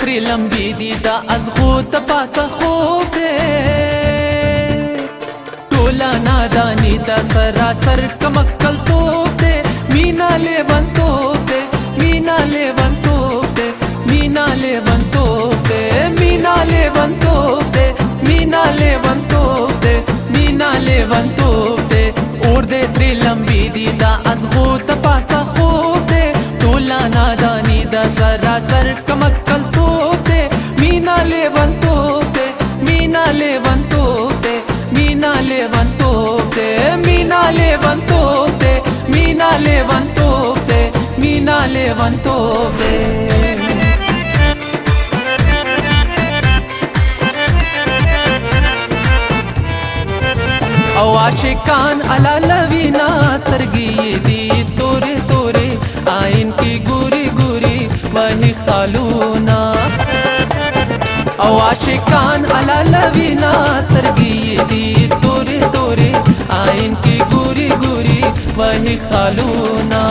سری لمبی دی دا از خود پاسه خوب دے ټولا نادانی دا سراسر کمکل توب دے مینا لیون توب دے مینا لیون توب دے مینا لیون توب دے مینا لیون توب دے مینا لیون توب دے مینا لیون توب دے اور دے سری لمبی دی دا از خود پاسه خوب دے ټولا نادانی دا سراسر کمکل توب دے مینا لیون توب دے مینا لیون توب دے مینا لیون توب دے مینا لیون توب دے مینا لیون توب دے مینا لیون توب دے او عاشقان علا لوینا سترګې دي تورې تورې آئین کی ګوري ګوري وہی خالونا او عاشقان علا لوینا سترګې دي تورې تورې آئین کی ګوري ګوري وہی خالونا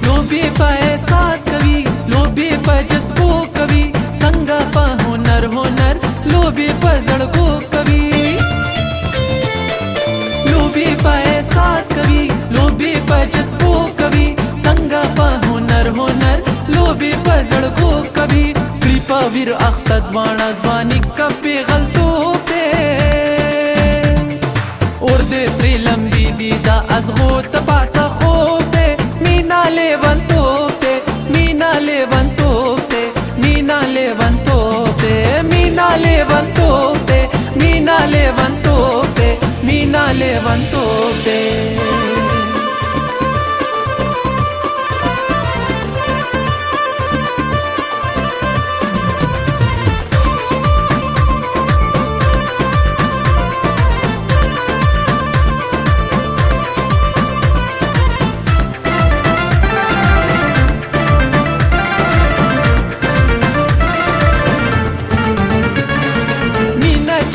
लोभी पे एहसास कवि लोभी पे जज्बो कवि संगा पा हुनर हुनर लोभी पे जड़गो कवि लोभी पे एहसास कवि लोभी पे जज्बो कवि संगा पा हुनर हुनर लोभी पे जड़गो कवि कृपा वीर अख्तद वाणा जवानी कपे गलतो पे और दे श्री लंबी दीदा अजगो तपासा खोब दे मीना लेवन توب دے مینا لیون توب دے مینا لیون توب دے مینا لیون توب دے مینا لیون توب دے مینا لیون توب دے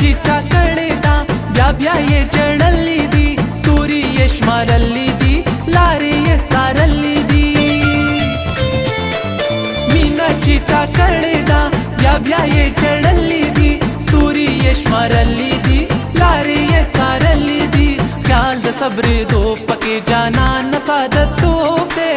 चीटा कड़े दा ब्या ये जड़ली दी स्तूरी ये शमारली दी लारे ये सारली दी मीना चीटा कड़े दा ब्या ये जड़ली दी स्तूरी ये शमारली दी लारे ये सारली दी ख्याल द सब्रे दो पके जाना नसादत तो दे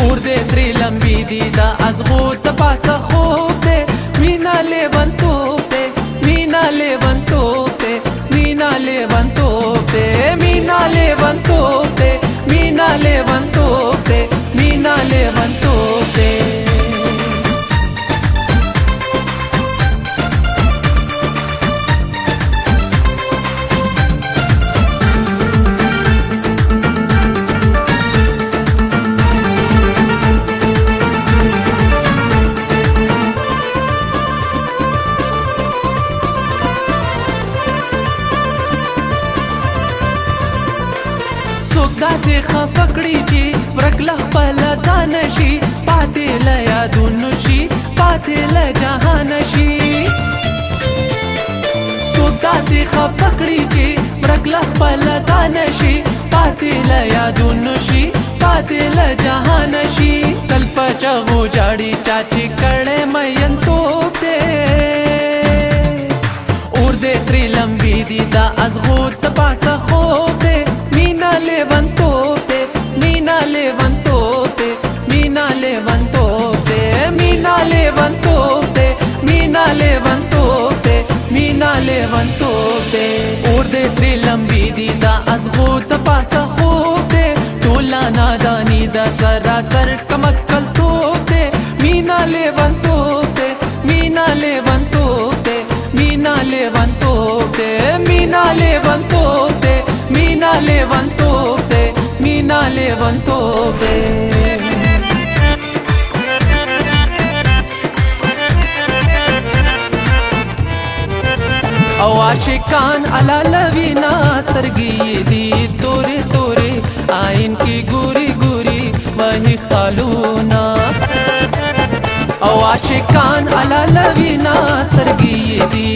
और दे श्री लंबी दी दा अजगो तपासा खोब दे मीना लेवन توب دے मीना लेवन توب دے मीना लेवन توب دے मीना लेवन توب دے मीना लेवन توب دے मीना लेवन توب دے داسې خفکړی چې ورکله خپل ځان شي پاتې له یادونو شي پاتې له جهان شي څوک داسې خفکړی چې ورکله خپل ځان شي پاتې له یادونو شي پاتې له جهان شي تل په چغو جاړي چا چې کړی مین توب دی اور دې سری لمبي دي دا ازغو تپاسه خوب دی मीना लेवन توب دے मीना लेवन توب دے मीना लेवन توب دے मीना लेवन توب دے मीना लेवन توب دے मीना लेवन توب دے اور دے سری لمبی دی دا ازغو تپاسا خوب دے ټولا نادانی دا سراسر کمکل توب دے मीना लेवन توب دے मीना लेवन توب دے मीना लेवन توب دے मीना लेवन توب دے मीना लेवन توب دے मीना लेवन توب دے او आशिकान अला लवीना सरगी दी तोरे तोरे आइन की गुरी गुरी वही खालूना ओ आशिकान अला लवीना सरगी दी